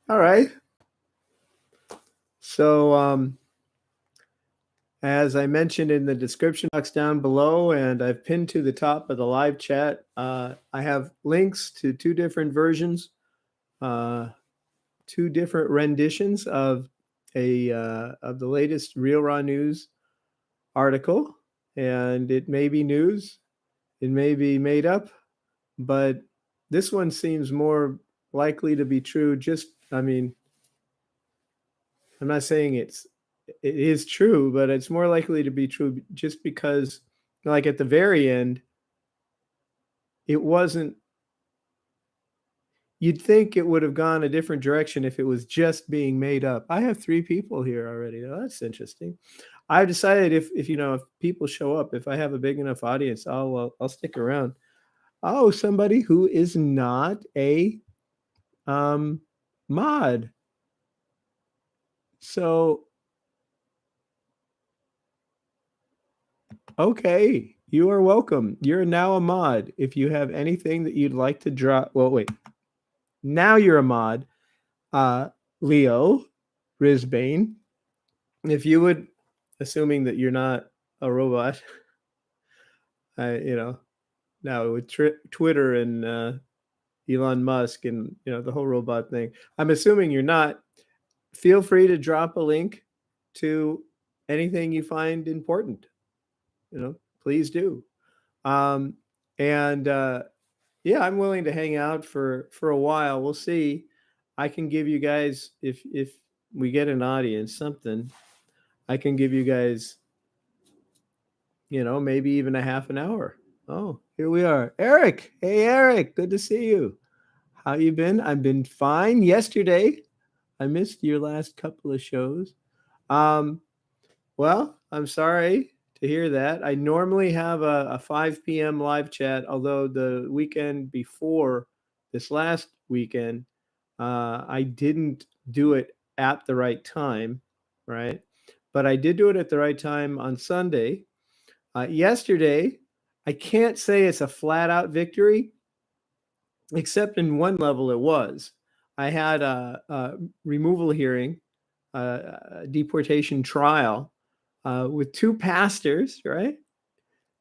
All right. So, as I mentioned in the description box down below, and I've pinned to the top of the live chat, I have links to two different versions, uh, two different renditions of the latest Real Raw News article, and it may be news, it may be made up, but this one seems more likely to be true. I'm not saying it is true, but it's more likely to be true just because, like at the very end, it wasn't. You'd think it would have gone a different direction if it was just being made up. I have three people here already. Oh, that's interesting. I've decided if people show up, if I have a big enough audience, I'll stick around. Oh, somebody who is not a um, mod. So okay, you are welcome. You're now a mod. If you have anything that you'd like to drop, well, wait. Now you're a mod, uh, Leo Risbane. If you would, assuming that you're not a robot, you know, now with Twitter and Elon Musk and the whole robot thing, I'm assuming you're not. Feel free to drop a link to anything you find important. Please do. Um, and yeah, I'm willing to hang out for a while. We'll see. I can give you guys if we get an audience something. I can give you guys, maybe even a half an hour. Oh, here we are, Eric. Hey, Eric, good to see you. How you been? I've been fine. Yesterday, I missed your last couple of shows. Um, Well, I'm sorry to hear that. I normally have a 5 p.m. live chat, although the weekend before this last weekend, I didn't do it at the right time, right? But I did do it at the right time on Sunday. Yesterday, I can't say it's a flat out victory, except in one level it was. I had a removal hearing, a deportation trial with two pastors, right?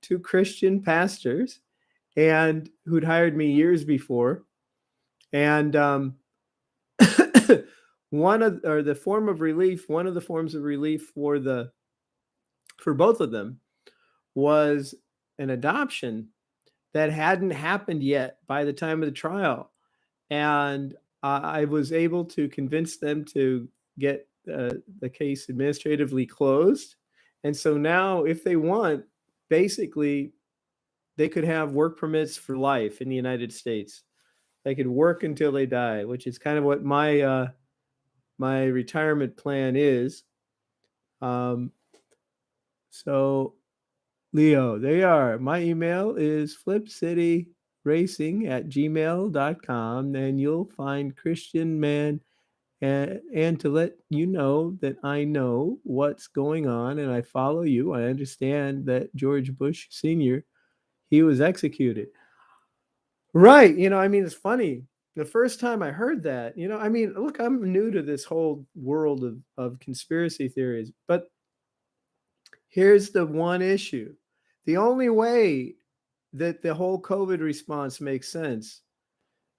Two Christian pastors, and who'd hired me years before. And one of or the form of relief, one of the forms of relief for both of them was an adoption that hadn't happened yet by the time of the trial. And I was able to convince them to get the case administratively closed. And so now, if they want, basically, they could have work permits for life in the United States. They could work until they die, which is kind of what my retirement plan is. Um, so, Leo, they are. My email is flipcityracing@gmail.com, and you'll find Christian Man. And to let you know that I know what's going on and I follow you, I understand that George Bush Sr., he was executed. Right. It's funny. The first time I heard that, look, I'm new to this whole world of conspiracy theories, but here's the one issue. The only way that the whole COVID response makes sense,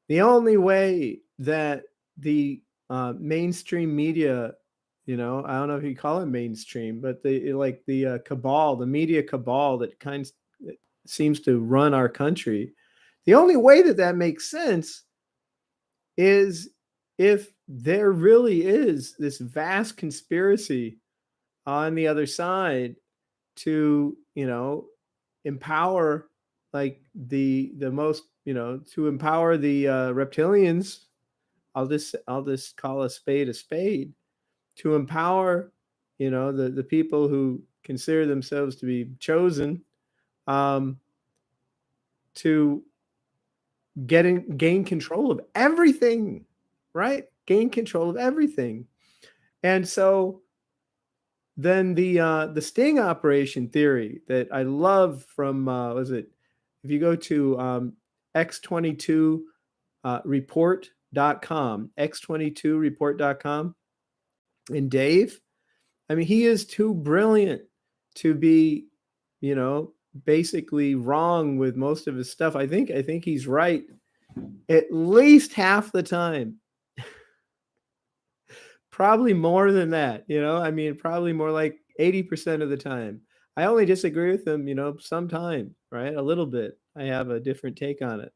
the only way that the mainstream media, I don't know if you call it mainstream, but the cabal, the media cabal that seems to run our country, the only way that makes sense is if there really is this vast conspiracy on the other side to empower, like the most, to empower the reptilians. I'll just call a spade, to empower the people who consider themselves to be chosen, um, to gain control of everything, right? Gain control of everything. And so then the sting operation theory that I love from was it if you go to X22 report x22report.com. And Dave, I mean, he is too brilliant to be, you know, basically wrong with most of his stuff. I think he's right at least half the time. Probably more than that, you know? I mean, probably more like 80% of the time. I only disagree with him, you know, sometime, right? A little bit. I have a different take on it.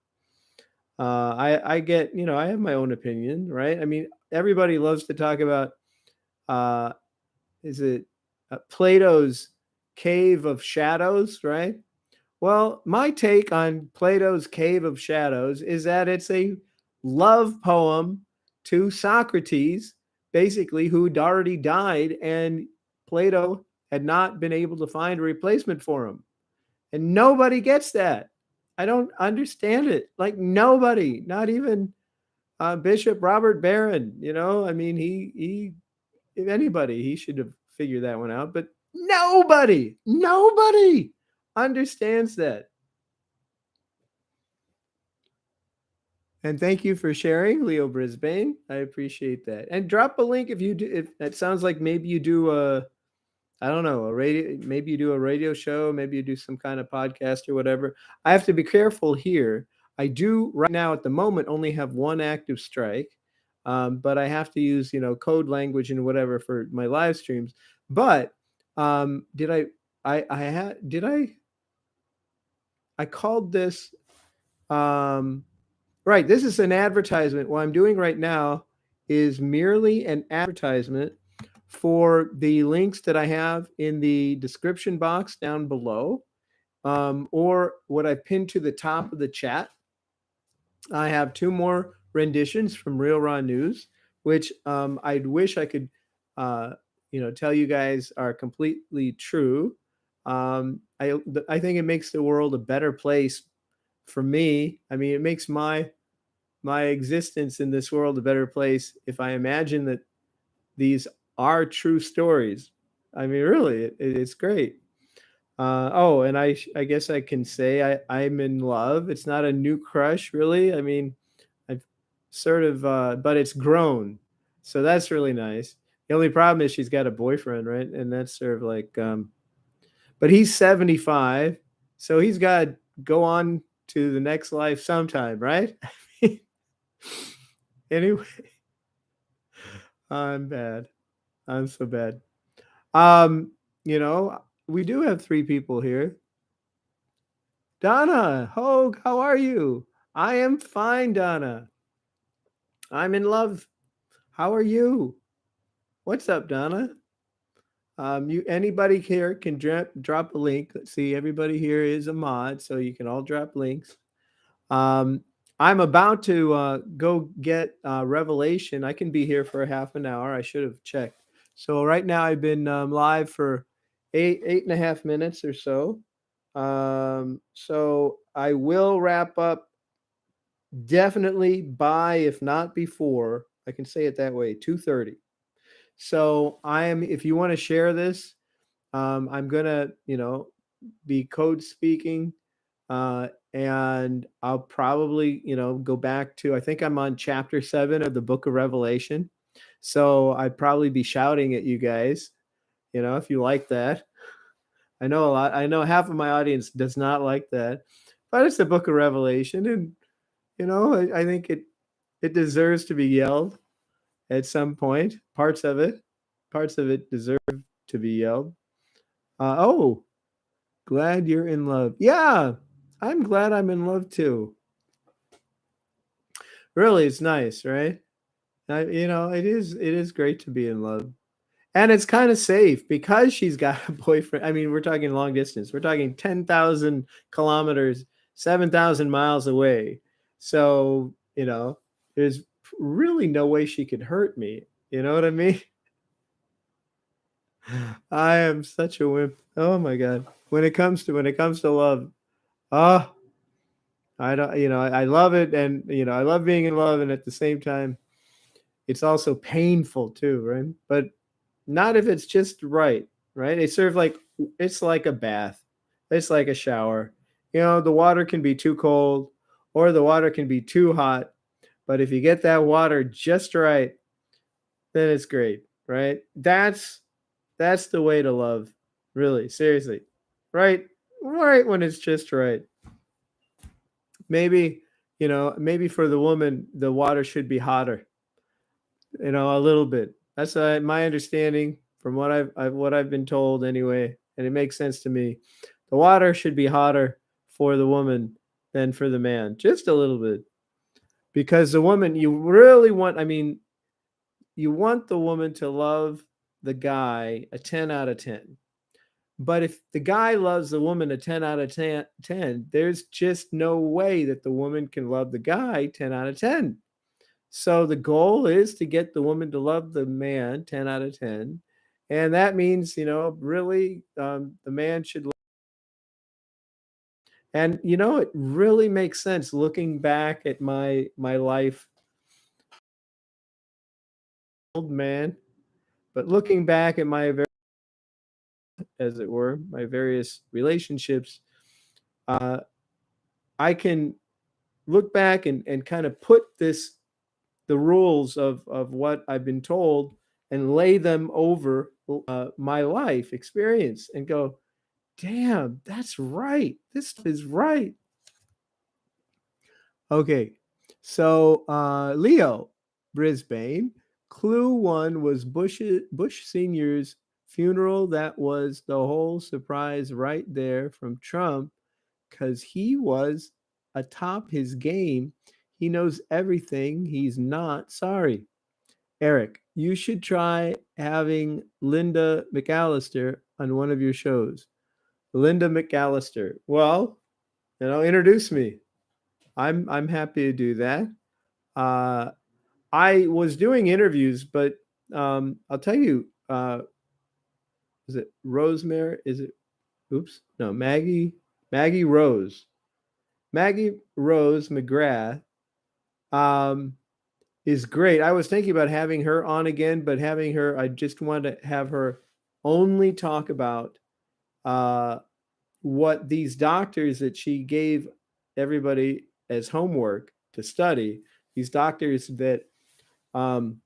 I get, you know, I have my own opinion, right? I mean, everybody loves to talk about, uh, is it Plato's Cave of Shadows, right? Well, my take on Plato's Cave of Shadows is that it's a love poem to Socrates, basically, who'd already died, and Plato had not been able to find a replacement for him. And nobody gets that. I don't understand it. Like nobody, not even Bishop Robert Barron. You know, I mean, he, if anybody, he should have figured that one out. But nobody understands that. And thank you for sharing, Leo Brisbane. I appreciate that. And drop a link if you do. If it sounds like maybe you do a, I don't know, a radio. Maybe you do a radio show. Maybe you do some kind of podcast or whatever. I have to be careful here. I do right now at the moment only have one active strike, but I have to use code language and whatever for my live streams. But did I had did I called this right, this is an advertisement. What I'm doing right now is merely an advertisement for the links that I have in the description box down below, or what I pinned to the top of the chat. I have two more renditions from RealRawNews, which I wish I could, tell you guys are completely true. I think it makes the world a better place for me. I mean, it makes my existence in this world a better place if I imagine that these are true stories. I mean, really, it's great. Oh, and I guess I can say I'm in love. It's not a new crush, really. I mean, I've sort of, but it's grown, so that's really nice. The only problem is she's got a boyfriend, right? And that's sort of like, but he's 75, so he's got to go on to the next life sometime, right? Anyway, I'm bad. I'm so bad. Um, we do have three people here. Donna, Hogue, how are you? I am fine, Donna. I'm in love. How are you? What's up, Donna? You anybody here can drop a link. Let's see, everybody here is a mod, so you can all drop links. I'm about to go get Revelation. I can be here for a half an hour. I should have checked. So right now I've been live for eight and a half minutes or so. So I will wrap up definitely by, if not before, I can say it that way, 2:30. So if you want to share this, I'm gonna, be code speaking, and I'll probably, go back to, I think I'm on chapter 7 of the book of Revelation. So I'd probably be shouting at you guys, if you like that. I know half of my audience does not like that, but it's the book of Revelation. And, I think it deserves to be yelled at some point. Parts of it deserve to be yelled. Oh, glad you're in love. Yeah, I'm glad I'm in love too. Really, it's nice, right? It is great to be in love. And it's kind of safe because she's got a boyfriend. I mean, we're talking long distance. We're talking 10,000 kilometers, 7,000 miles away. So, there's really no way she could hurt me. You know what I mean? I am such a wimp. Oh my God. When it comes to love, oh, I don't, I love it. And, I love being in love. And at the same time, it's also painful too, right? But not if it's just right? It's like a bath. It's like a shower. The water can be too cold or the water can be too hot, But if you get that water just right, then it's great, right? That's the way to love. Really, seriously. Right? Right when it's just right. Maybe, maybe for the woman, the water should be hotter, a little bit. That's my understanding from what I've been told anyway, and it makes sense to me. The water should be hotter for the woman than for the man, just a little bit, because the woman you really want. I mean, you want the woman to love the guy a 10 out of 10. But if the guy loves the woman a 10 out of 10, there's just no way that the woman can love the guy 10 out of 10. So the goal is to get the woman to love the man 10 out of 10. And that means, really, the man should. And, it really makes sense looking back at my life, old man, but looking back at as it were, my various relationships, uh, I can look back and kind of put the rules of what I've been told and lay them over my life experience and go, damn, that's right. This is right. Okay. So Leo, Brisbane. Clue one was Bush Senior's funeral. That was the whole surprise right there from Trump because he was atop his game. He knows everything. He's not sorry. Eric, you should try having Linda McAllister on one of your shows. Linda McAllister. Well, introduce me. I'm happy to do that. Uh, I was doing interviews, but I'll tell you, is it Rosemary? Is it? Oops, no, Maggie Rose, Maggie Rose McGrath, um, is great. I was thinking about having her on again, but having her, I just wanted to have her only talk about uh, what these doctors that she gave everybody as homework to study. These doctors that um,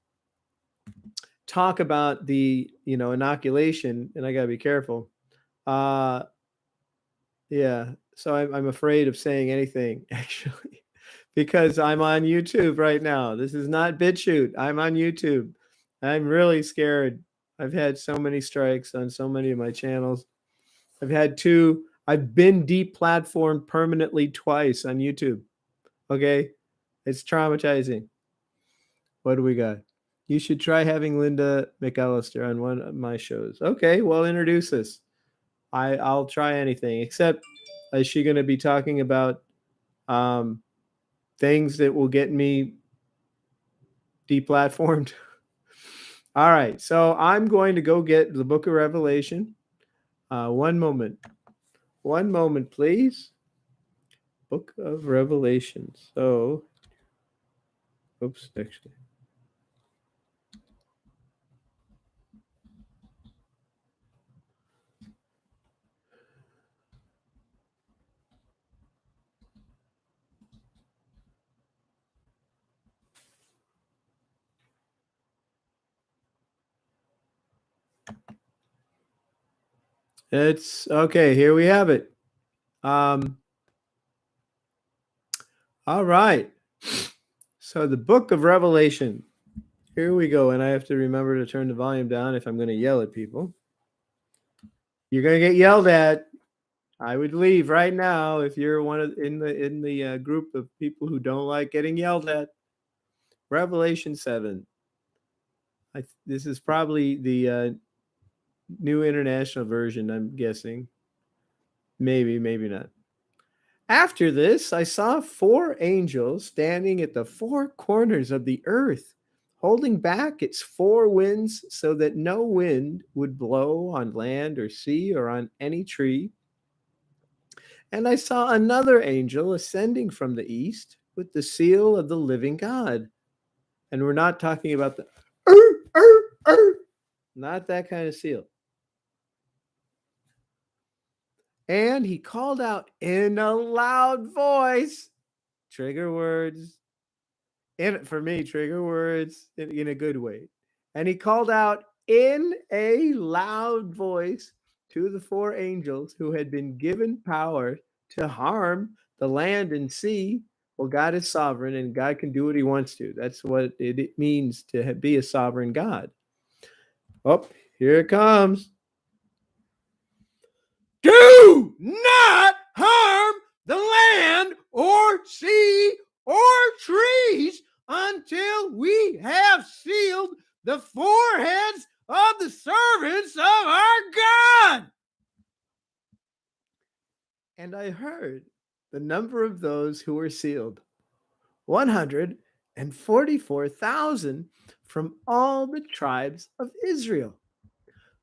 talk about the inoculation, and I gotta be careful. Uh, yeah, so I'm afraid of saying anything actually, because I'm on YouTube right now. This is not BitChute. I'm on YouTube. I'm really scared. I've had so many strikes on so many of my channels. I've had two. I've been deplatformed permanently twice on YouTube. Okay, it's traumatizing. What do we got? You should try having Linda McAllister on one of my shows. Okay, well, introduce us. I'll try anything except, is she going to be talking about um, things that will get me deplatformed? All right, so I'm going to go get the Book of Revelation. One moment. One moment, please. Book of Revelation. So, oops, actually. It's okay. Here we have it. Um, all right. So the Book of Revelation. Here we go, and I have to remember to turn the volume down if I'm going to yell at people. You're going to get yelled at. I would leave right now if you're one of in the group of people who don't like getting yelled at. Revelation 7. This is probably the new international version, I'm guessing. Maybe, maybe not. After this, I saw four angels standing at the four corners of the earth, holding back its four winds so that no wind would blow on land or sea or on any tree. And I saw another angel ascending from the east with the seal of the living God. And we're not talking about the not that kind of seal. And he called out in a loud voice, trigger words, And for me, trigger words in a good way. And he called out in a loud voice to the four angels who had been given power to harm the land and sea. Well, God is sovereign and God can do what he wants to. That's what it means to be a sovereign God. Oh, here it comes. Do not harm the land or sea or trees until we have sealed the foreheads of the servants of our God. And I heard the number of those who were sealed 144,000 from all the tribes of Israel.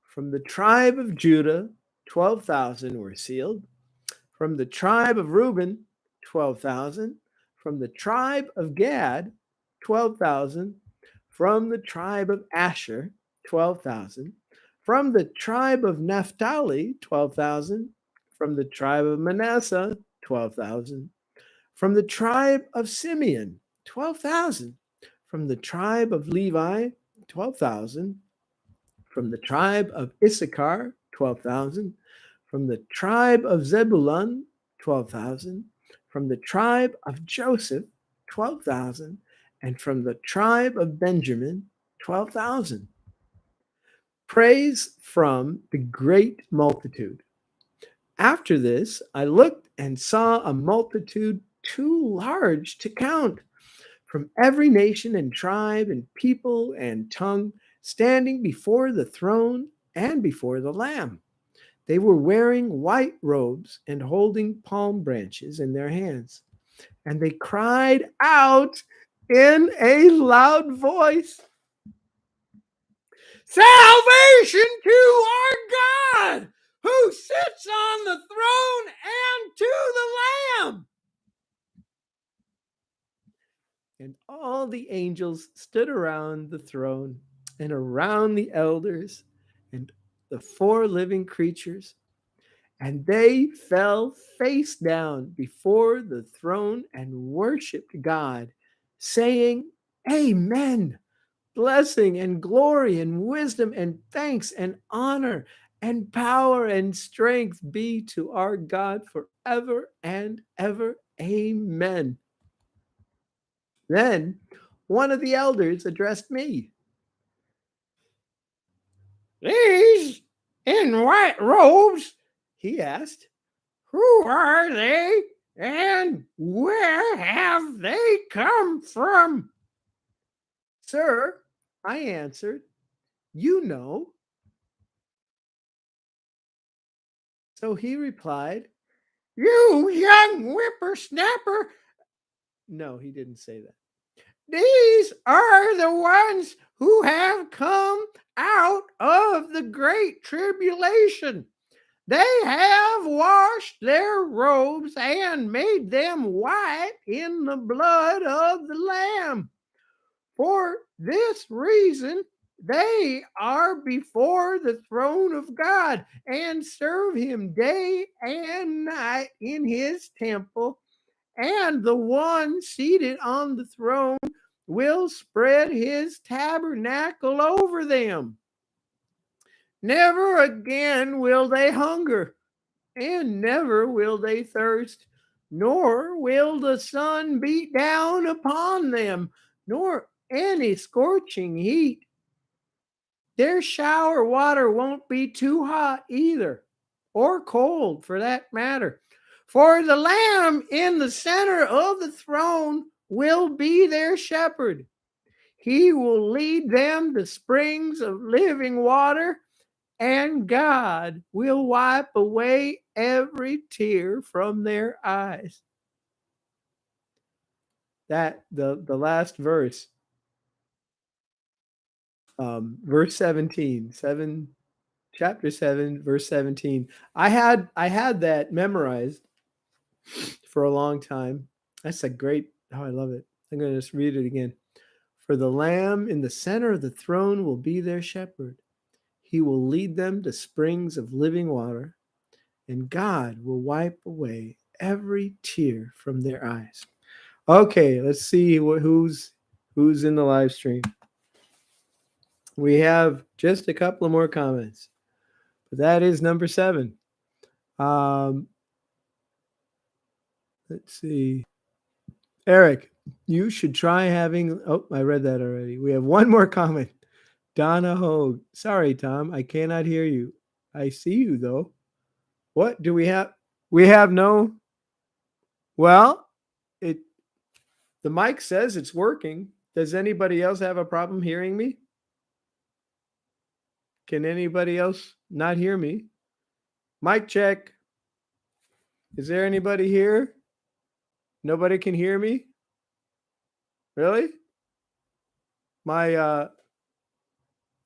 From the tribe of Judah, 12,000 were sealed. From the tribe of Reuben, 12,000. From the tribe of Gad, 12,000. From the tribe of Asher, 12,000. From the tribe of Naphtali, 12,000. From the tribe of Manasseh, 12,000. From the tribe of Simeon, 12,000. From the tribe of Levi, 12,000. From the tribe of Issachar, 12,000. From the tribe of Zebulun, 12,000. From the tribe of Joseph, 12,000. And from the tribe of Benjamin, 12,000. Praise from the great multitude. After this, I looked and saw a multitude too large to count, from every nation and tribe and people and tongue, standing before the throne and before the Lamb. They were wearing white robes and holding palm branches in their hands. And they cried out in a loud voice, "Salvation to our God who sits on the throne and to the Lamb." And all the angels stood around the throne and around the elders and the four living creatures, and they fell face down before the throne and worshiped God, saying, "Amen. Blessing and glory and wisdom and thanks and honor and power and strength be to our God forever and ever. Amen." Then one of the elders addressed me. "These in white robes," he asked, "who are they and where have they come from?" "Sir," I answered, "you know." So he replied, "You young whippersnapper." No, he didn't say that. "These are the ones who have come out of the great tribulation. They have washed their robes and made them white in the blood of the Lamb. For this reason, they are before the throne of God and serve him day and night in his temple. And the one seated on the throne will spread his tabernacle over them. Never again will they hunger, and never will they thirst, nor will the sun beat down upon them, nor any scorching heat. Their shower water won't be too hot either, or cold for that matter. For the Lamb in the center of the throne will be their shepherd. He will lead them to springs of living water, and God will wipe away every tear from their eyes." That the last verse, verse 17, chapter 7, verse 17. I had that memorized for a long time. That's a great. Oh, I love it. I'm going to just read it again. "For the Lamb in the center of the throne will be their shepherd. He will lead them to springs of living water, and God will wipe away every tear from their eyes." Okay, let's see who's who's in the live stream. We have just a couple of more comments, but that is number 7. Um, let's see. Eric, you should try having. Oh, I read that already. We have one more comment. Donna Hogue. Sorry, Tom, I cannot hear you. I see you though. What do we have? We have no. Well, it. The mic says it's working. Does anybody else have a problem hearing me? Can anybody else not hear me? Mic check. Is there anybody here? Nobody can hear me? Really? My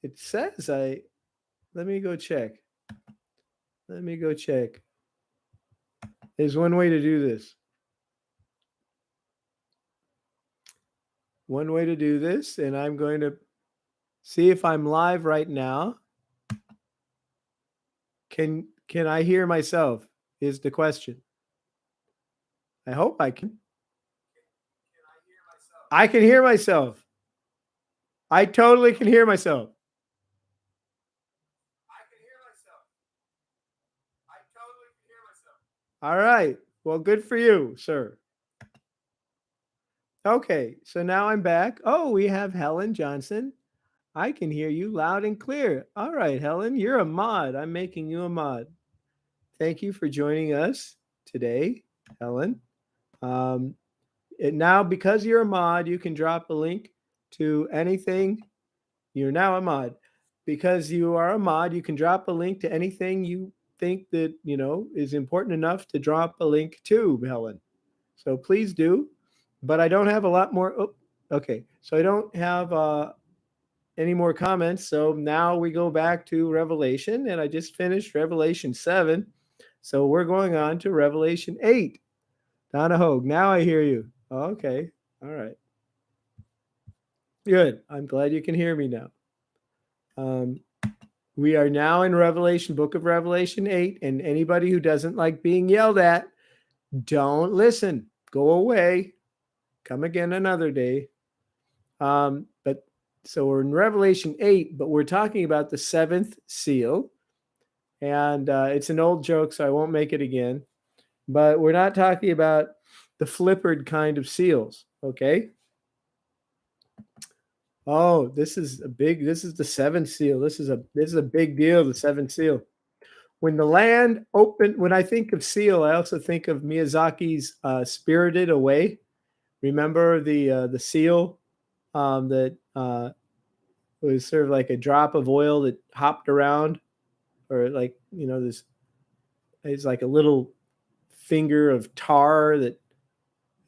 it says let me go check. Let me go check. There's one way to do this. One way to do this, and I'm going to see if I'm live right now. Can I hear myself? Is the question. I hope I can. I can hear myself. I totally can hear myself. All right. Well, good for you, sir. Okay, so now I'm back. Oh, we have Helen Johnson. I can hear you loud and clear. All right, Helen, you're a mod. I'm making you a mod. Thank you for joining us today, Helen. Now, because you're a mod, you can drop a link to anything. You're now a mod. Because you are a mod, you can drop a link to anything you think that, is important enough to drop a link to, Helen. So please do. But I don't have a lot more. Oh, okay. So I don't have any more comments. So now we go back to Revelation, and I just finished Revelation 7. So we're going on to Revelation 8. Donna Hogue, now I hear you. Okay. All right. Good. I'm glad you can hear me now. We are now in Revelation, book of Revelation 8, and anybody who doesn't like being yelled at, don't listen. Go away. Come again another day. But so we're in Revelation 8, but we're talking about the 7th seal. And it's an old joke, so I won't make it again. But we're not talking about the flippered kind of seals, okay? Oh, this is the 7th seal. This is a big deal, the 7th seal. When the land opened, when I think of seal, I also think of Miyazaki's Spirited Away. Remember the seal that was sort of like a drop of oil that hopped around, or like this. It's like a little finger of tar that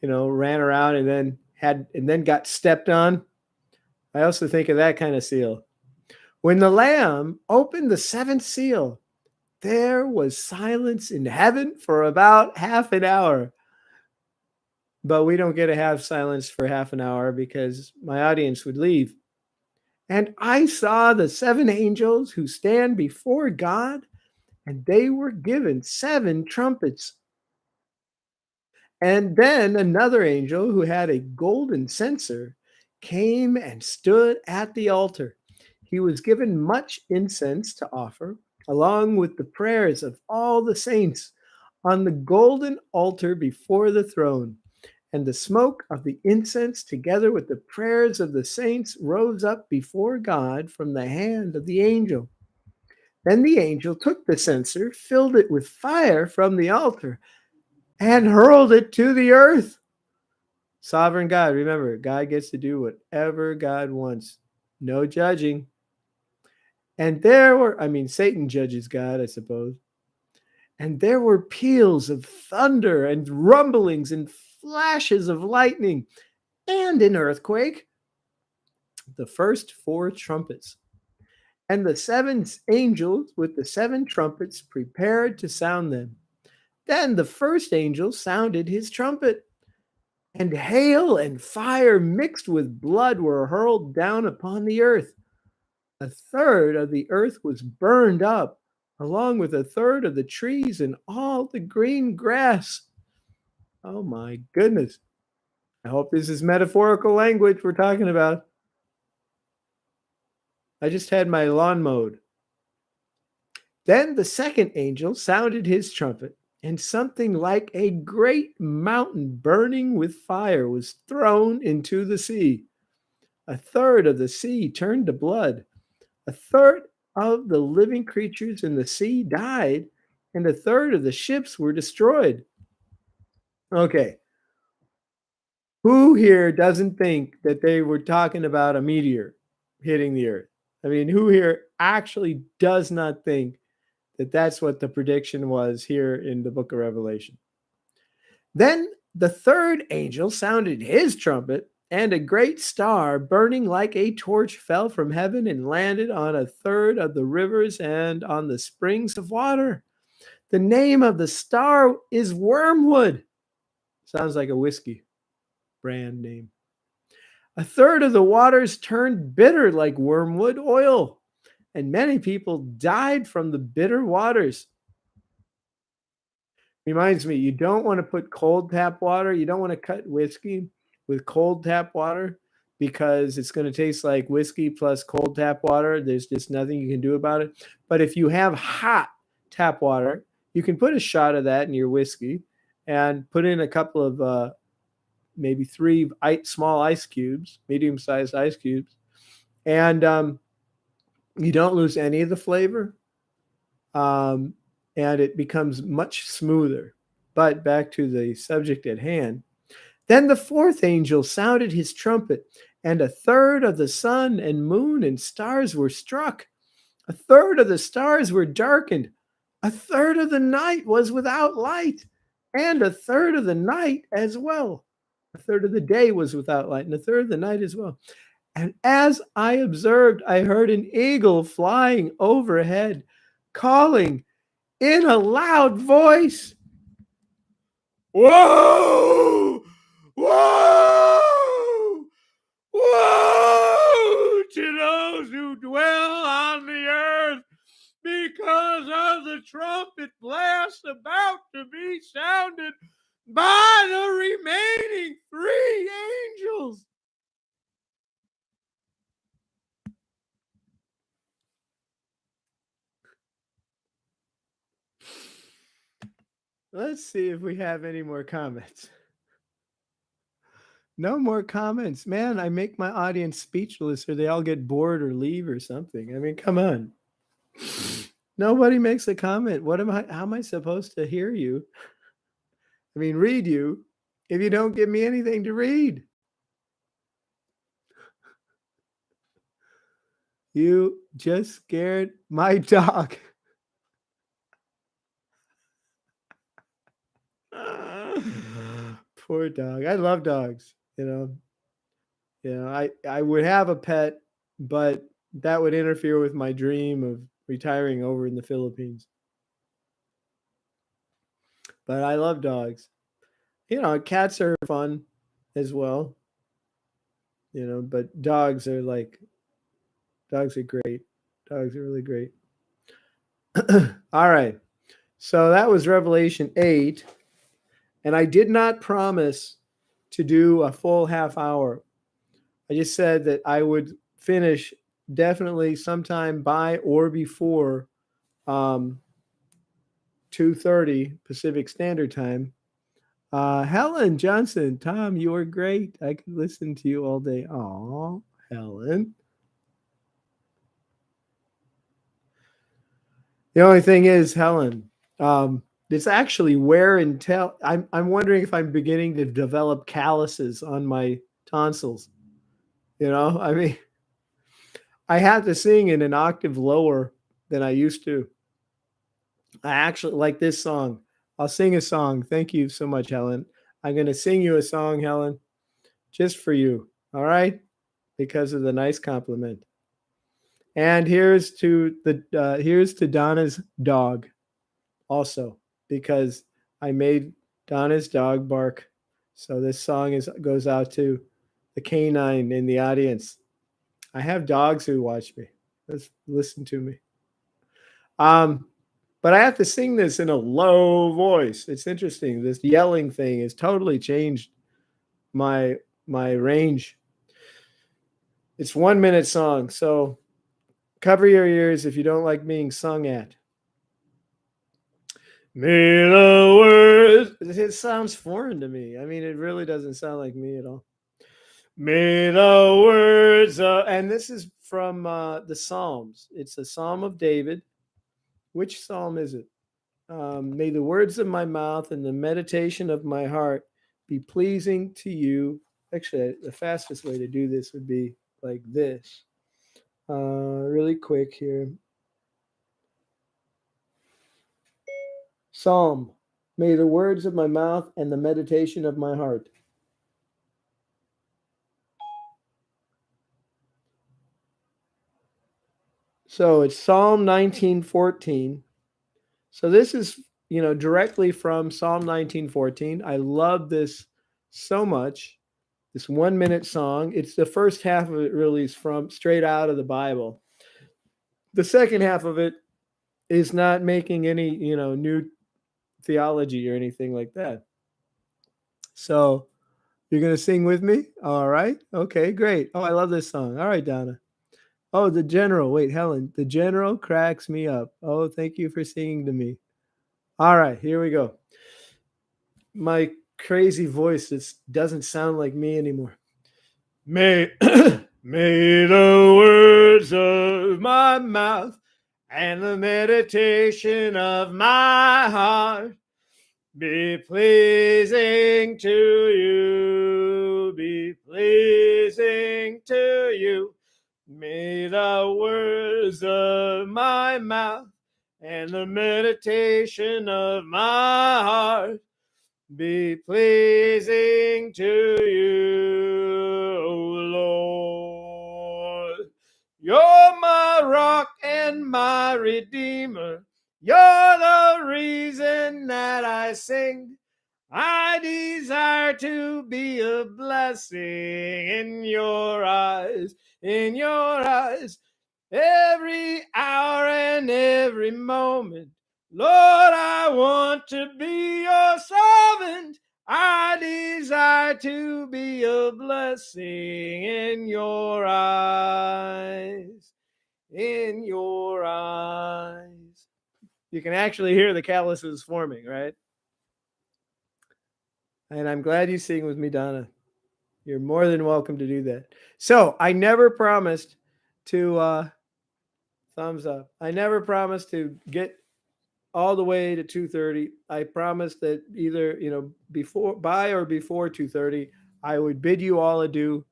ran around and then got stepped on. I also think of that kind of seal. When the Lamb opened the 7th seal, there was silence in heaven for about half an hour. But we don't get to have silence for half an hour because my audience would leave. And I saw the 7 angels who stand before God, and they were given 7 trumpets. And then another angel who had a golden censer came and stood at the altar. He was given much incense to offer, along with the prayers of all the saints, on the golden altar before the throne. And the smoke of the incense, together with the prayers of the saints, rose up before God from the hand of the angel. Then the angel took the censer, filled it with fire from the altar, and hurled it to the earth. Sovereign God, remember, God gets to do whatever God wants. No judging. And Satan judges God, I suppose. And there were peals of thunder and rumblings and flashes of lightning and an earthquake. The first 4 trumpets. And the 7 angels with the 7 trumpets prepared to sound them. Then the first angel sounded his trumpet, and hail and fire mixed with blood were hurled down upon the earth. A third of the earth was burned up, along with a third of the trees and all the green grass. Oh my goodness. I hope this is metaphorical language we're talking about. I just had my lawn mowed. Then the second angel sounded his trumpet, and something like a great mountain burning with fire was thrown into the sea. A third of the sea turned to blood. A third of the living creatures in the sea died, and a third of the ships were destroyed. Okay, who here doesn't think that they were talking about a meteor hitting the earth? I mean, who here actually does not think that that's what the prediction was here in the book of Revelation? Then the third angel sounded his trumpet, and a great star burning like a torch fell from heaven and landed on a third of the rivers and on the springs of water. The name of the star is Wormwood. Sounds like a whiskey brand name. A third of the waters turned bitter like wormwood oil, and many people died from the bitter waters. Reminds me, you don't want to put cold tap water, you don't want to cut whiskey with cold tap water because it's going to taste like whiskey plus cold tap water. There's just nothing you can do about it. But if you have hot tap water, you can put a shot of that in your whiskey and put in a couple of maybe three small ice cubes, medium-sized ice cubes, and you don't lose any of the flavor, and it becomes much smoother. But back to the subject at hand. Then the fourth angel sounded his trumpet, and a third of the sun and moon and stars were struck. A third of the stars were darkened. A third of the night was without light, and a third of the night as well. A third of the day was without light, and a third of the night as well. And as I observed, I heard an eagle flying overhead, calling in a loud voice, "Whoa! Whoa! Whoa! To those who dwell on the earth, because of the trumpet blast about to be sounded by the remaining three angels." Let's see if we have any more comments. No more comments. Man, I make my audience speechless or they all get bored or leave or something. I mean, come on. Nobody makes a comment. How am I supposed to hear you? I mean, read you if you don't give me anything to read. You just scared my dog. Poor dog. I love dogs, you know. I would have a pet, but that would interfere with my dream of retiring over in the Philippines. But I love dogs. Cats are fun as well, but dogs are great. Dogs are really great. All right. So that was Revelation 8. And I did not promise to do a full half hour. I just said that I would finish definitely sometime by or before 2:30 Pacific Standard Time. Helen Johnson, Tom, you are great. I could listen to you all day. Aw, Helen. The only thing is, Helen, it's actually wear and tell. I'm wondering if I'm beginning to develop calluses on my tonsils. I mean, I have to sing in an octave lower than I used to. I actually like this song. I'll sing a song. Thank you so much, Helen. I'm going to sing you a song, Helen, just for you. All right? Because of the nice compliment. And here's to Donna's dog also, because I made Donna's dog bark. So this song goes out to the canine in the audience. I have dogs who watch me. Let's listen to me. But I have to sing this in a low voice. It's interesting. This yelling thing has totally changed my my range. It's 1 minute song, so cover your ears if you don't like being sung at. May the words. It sounds foreign to me. I mean, it really doesn't sound like me at all. May the words, and this is from the Psalms. It's a Psalm of David. Which Psalm is it? May the words of my mouth and the meditation of my heart be pleasing to you. Actually, the fastest way to do this would be like this. Really quick here. Psalm. May the words of my mouth and the meditation of my heart. So it's Psalm 19:14. So this is, directly from Psalm 19:14. I love this so much. This 1 minute song. It's the first half of it really is from straight out of the Bible. The second half of it is not making any, new theology or anything like that. So you're going to sing with me? All right. Okay, great. Oh, I love this song. All right, Donna. Oh, the general. Wait, Helen. The general cracks me up. Oh, thank you for singing to me. All right, here we go. My crazy voice just doesn't sound like me anymore. May, may the words of my mouth and the meditation of my heart be pleasing to you, be pleasing to you. May the words of my mouth and the meditation of my heart be pleasing to you, O Lord. You're my rock and my redeemer. You're the reason that I sing. I desire to be a blessing in your eyes, in your eyes, every hour and every moment. Lord, I want to be your servant. I desire to be a blessing in your eyes, in your eyes. You can actually hear the calluses forming, right? And I'm glad you sing with me, Donna. You're more than welcome to do that. So I never promised to thumbs up. I never promised to get all the way to 2:30. I promised that either by or before 2:30, I would bid you all adieu.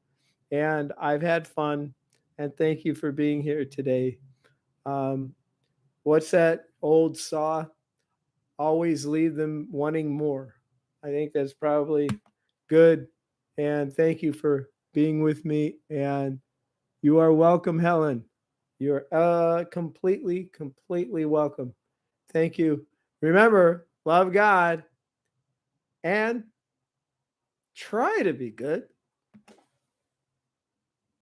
And I've had fun. And thank you for being here today. What's that old saw? Always leave them wanting more. I think that's probably good. And thank you for being with me. And you are welcome, Helen. You're completely, completely welcome. Thank you. Remember, love God and try to be good.